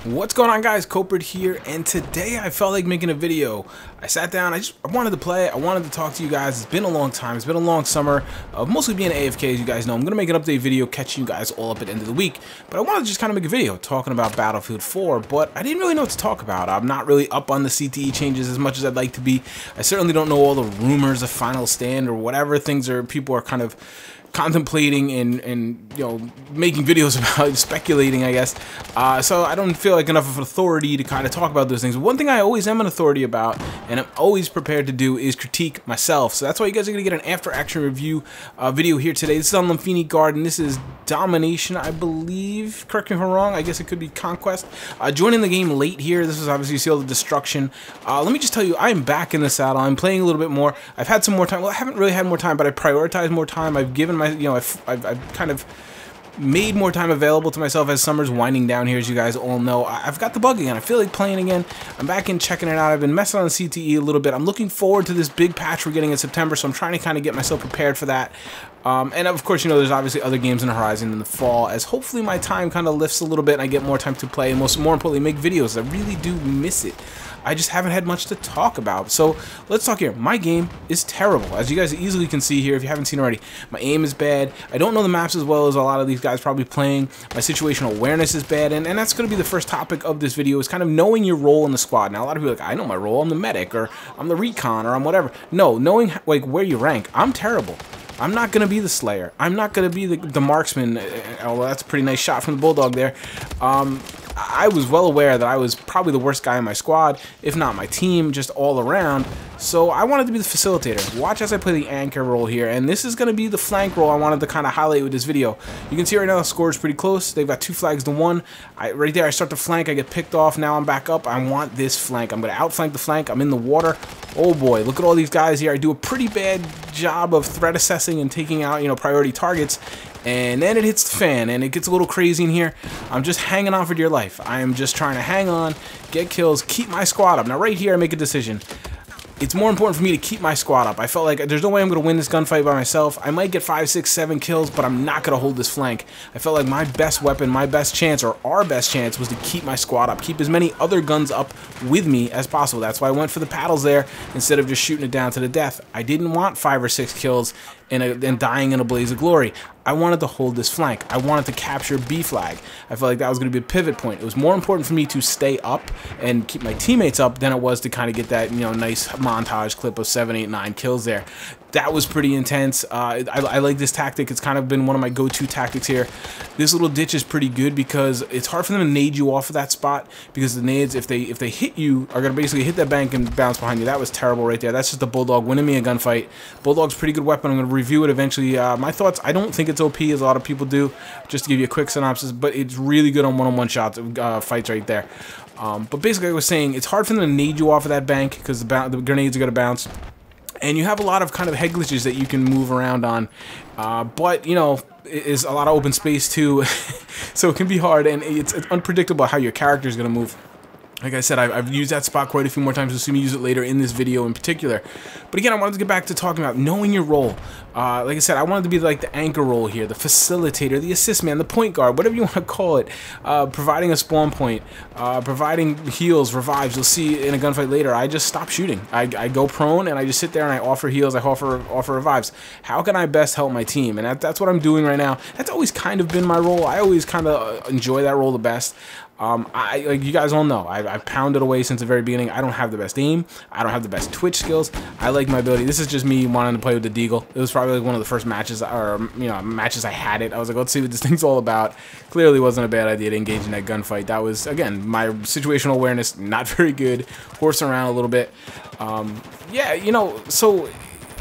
What's going on, guys? Kulprit here, and today I felt like making a video. I sat down, I wanted to play, I wanted to talk to you guys. It's been a long time, it's been a long summer of mostly being AFK, as you guys know. I'm going to make an update video, catching you guys all up at the end of the week, but I wanted to just kind of make a video talking about Battlefield 4, but I didn't really know what to talk about. I'm not really up on the CTE changes as much as I'd like to be. I certainly don't know all the rumors of Final Stand or whatever things people are kind of contemplating and you know, making videos about, speculating, I guess. So I don't feel like enough of an authority to kind of talk about those things. But one thing I always am an authority about, and I'm always prepared to do, is critique myself. So that's why you guys are going to get an after-action review video here today. This is on Lumphini Garden. This is Domination, I believe. Correct me if I'm wrong. I guess it could be Conquest. Joining the game late here. This is obviously, you see all the destruction. Let me just tell you, I am back in the saddle. I'm playing a little bit more. I've had some more time. Well, I haven't really had more time, but I prioritized more time. I've given my, you know, I've kind of made more time available to myself as summer's winding down here, as you guys all know. I've got the bug again. I feel like playing again. I'm back in checking it out. I've been messing on CTE a little bit. I'm looking forward to this big patch we're getting in September, so I'm trying to kind of get myself prepared for that. And of course, you know, there's obviously other games in the horizon in the fall, as hopefully my time kind of lifts a little bit and I get more time to play, and more importantly, make videos. I really do miss it. I just haven't had much to talk about. So let's talk here. My game is terrible, as you guys easily can see here if you haven't seen already. My aim is bad. I don't know the maps as well as a lot of these guys probably playing. My situational awareness is bad, and that's going to be the first topic of this video, is kind of knowing your role in the squad. Now, a lot of people are like, I know my role. I'm the medic, or I'm the recon, or I'm whatever. No, knowing like where you rank. I'm terrible. I'm not going to be the Slayer. I'm not going to be the marksman. Oh, well, that's a pretty nice shot from the Bulldog there. I was well aware that I was probably the worst guy in my squad, if not my team, just all around. So I wanted to be the facilitator. Watch as I play the anchor role here, and this is going to be the flank role I wanted to kind of highlight with this video. You can see right now the score is pretty close. They've got 2 flags to 1. Right there, I start to flank. I get picked off. Now I'm back up. I want this flank. I'm going to outflank the flank. I'm in the water. Oh boy, look at all these guys here. I do a pretty bad job of threat assessing and taking out, you know, priority targets. And then it hits the fan, and it gets a little crazy in here. I'm just hanging on for dear life. I am just trying to hang on, get kills, keep my squad up. Now, right here, I make a decision. It's more important for me to keep my squad up. I felt like there's no way I'm going to win this gunfight by myself. I might get 5, 6, 7 kills, but I'm not going to hold this flank. I felt like my best weapon, my best chance, or our best chance, was to keep my squad up. Keep as many other guns up with me as possible. That's why I went for the paddles there instead of just shooting it down to the death. I didn't want 5 or 6 kills and dying in a blaze of glory. I wanted to hold this flank. I wanted to capture B flag. I felt like that was going to be a pivot point. It was more important for me to stay up and keep my teammates up than it was to kind of get that, you know, nice montage clip of 7, 8, 9 kills there. That was pretty intense. I like this tactic. It's kind of been one of my go-to tactics here. This little ditch is pretty good because it's hard for them to nade you off of that spot, because the nades, if they hit you, are going to basically hit that bank and bounce behind you. That was terrible right there. That's just the Bulldog winning me a gunfight. Bulldog's a pretty good weapon. I'm going to review it eventually. My thoughts, I don't think it's OP as a lot of people do, just to give you a quick synopsis, but it's really good on one-on-one shots, fights right there. But basically, I was saying, it's hard for them to nade you off of that bank because the grenades are going to bounce. And you have a lot of kind of head glitches that you can move around on, but you know, is a lot of open space too, so it can be hard, and it's unpredictable how your character is going to move. Like I said, I've used that spot quite a few more times. You'll see me use it later in this video in particular. But again, I wanted to get back to talking about knowing your role. Like I said, I wanted to be like the anchor role here, the facilitator, the assist man, the point guard, whatever you want to call it. Providing a spawn point, providing heals, revives. You'll see in a gunfight later, I just stop shooting. I go prone and I just sit there and I offer heals, I offer revives. How can I best help my team? And that's what I'm doing right now. That's always kind of been my role. I always kind of enjoy that role the best. Like you guys all know, I've pounded away since the very beginning. I don't have the best aim. I don't have the best twitch skills. I like my ability. This is just me wanting to play with the Deagle. It was probably like one of the first matches, or you know, matches I had it. I was like, let's see what this thing's all about. Clearly wasn't a bad idea to engage in that gunfight. That was, again, my situational awareness not very good. Horse around a little bit. Yeah, you know, so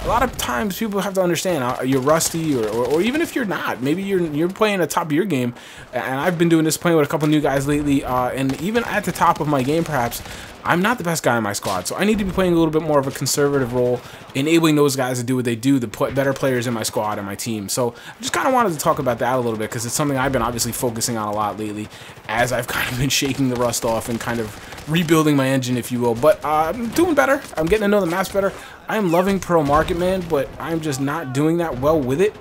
a lot of times people have to understand you're rusty, or even if you're not, maybe you're playing at the top of your game. And I've been doing this, playing with a couple new guys lately, and even at the top of my game perhaps, I'm not the best guy in my squad, so I need to be playing a little bit more of a conservative role, enabling those guys to do what they do, the better players in my squad and my team. So I just kind of wanted to talk about that a little bit, because it's something I've been obviously focusing on a lot lately, as I've kind of been shaking the rust off and kind of rebuilding my engine, if you will. But I'm doing better. I'm getting to know the maps better. I am loving Pro Market Man, but I'm just not doing that well with it.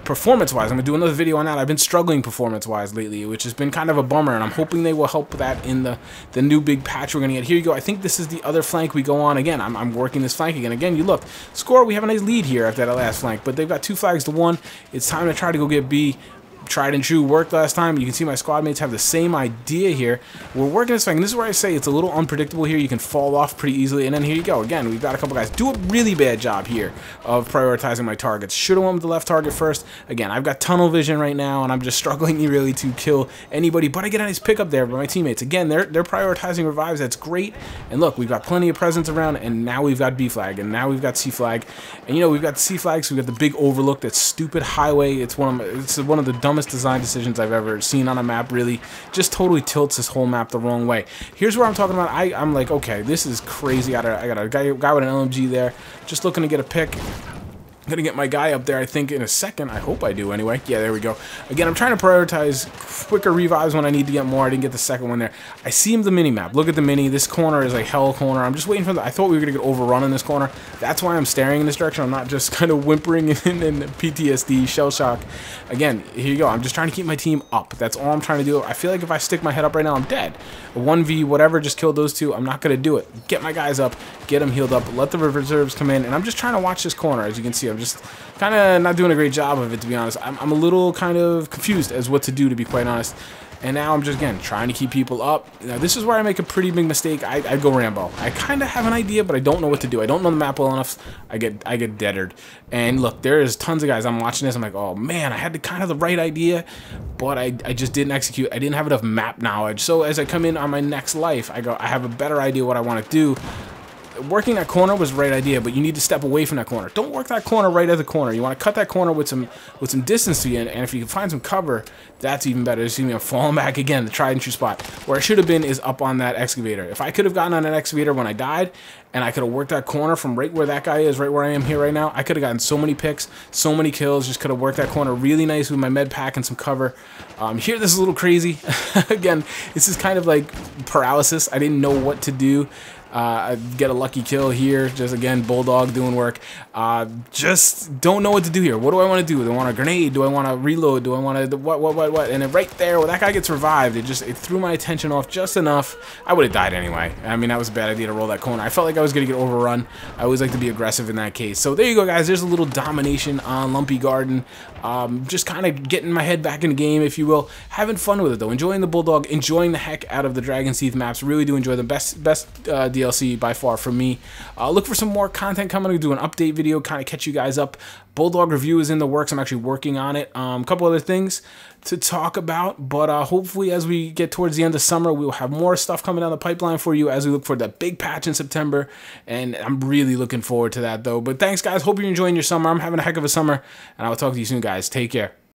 performance-wise. I'm going to do another video on that. I've been struggling performance-wise lately, which has been kind of a bummer, and I'm hoping they will help that in the new big patch we're going to get. Here you go. I think this is the other flank we go on. Again, I'm working this flank again. Again, you look. Score, we have a nice lead here after that last flank, but they've got 2 flags to 1. It's time to try to go get B. Tried and true, worked last time. You can see my squad mates have the same idea here. We're working this thing. This is where I say it's a little unpredictable here. You can fall off pretty easily. And then here you go. Again, we've got a couple guys. Do a really bad job here of prioritizing my targets. Should have went with the left target first. Again, I've got tunnel vision right now, and I'm just struggling really to kill anybody. But I get a nice pickup there by my teammates. Again, they're prioritizing revives. That's great. And look, we've got plenty of presence around, and now we've got B flag, and now we've got C flag. And you know, we've got the C flag, so we've got the big overlook, that stupid highway. It's one of the dumbest design decisions I've ever seen on a map. Really just totally tilts this whole map the wrong way. Here's where I'm talking about. I'm like, okay, this is crazy. I got a guy with an LMG there, just looking to get a pick. I'm gonna get my guy up there, I think, in a second. I hope I do anyway. Yeah, there we go. Again, I'm trying to prioritize quicker revives when I need to get more. I didn't get the second one there. I see him the mini map. Look at the mini. This corner is like hell corner. I'm just waiting for I thought we were gonna get overrun in this corner. That's why I'm staring in this direction. I'm not just kind of whimpering in PTSD, shell shock. Again, here you go. I'm just trying to keep my team up. That's all I'm trying to do. I feel like if I stick my head up right now, I'm dead. A 1v whatever, just killed those 2. I'm not gonna do it. Get my guys up, get them healed up, let the reserves come in, and I'm just trying to watch this corner. As you can see, I'm just kind of not doing a great job of it, to be honest. I'm a little kind of confused as what to do, to be quite honest. And now I'm just, again, trying to keep people up. Now, this is where I make a pretty big mistake. I go Rambo. I kind of have an idea, but I don't know what to do. I don't know the map well enough. I get deadered. And look, there is tons of guys. I'm watching this. I'm like, oh, man, I had the right idea, but I just didn't execute. I didn't have enough map knowledge. So as I come in on my next life, I have a better idea what I want to do. Working that corner was the right idea, but you need to step away from that corner. Don't work that corner right at the corner. You want to cut that corner with some distance to you, and if you can find some cover, that's even better. You see me, I'm falling back again, the tried and true spot. Where I should have been is up on that excavator. If I could have gotten on that excavator when I died, and I could have worked that corner from right where that guy is, right where I am here right now, I could have gotten so many picks, so many kills, just could have worked that corner really nice with my med pack and some cover. Here, this is a little crazy. Again, this is kind of like paralysis. I didn't know what to do. I get a lucky kill here. Just again, Bulldog doing work. Just don't know what to do here. What do I want to do? Do I want a grenade? Do I want to reload? Do I want to what? And then right there, where that guy gets revived, it threw my attention off just enough. I would have died anyway. I mean, that was a bad idea to roll that corner. I felt like I was going to get overrun. I always like to be aggressive in that case. So there you go, guys. There's a little domination on Lumphini Garden. Just kind of getting my head back in the game, if you will. Having fun with it, though. Enjoying the Bulldog. Enjoying the heck out of the Dragon's Teeth maps. Really do enjoy them. Best DLC by far for me. Look for some more content coming. I'll do an update video, kind of catch you guys up. Bulldog review is in the works. I'm actually working on it. A couple other things to talk about, but hopefully as we get towards the end of summer, we'll have more stuff coming down the pipeline for you as we look for that big patch in September, and I'm really looking forward to that, though. But thanks, guys. Hope you're enjoying your summer. I'm having a heck of a summer, and I will talk to you soon, guys. Take care.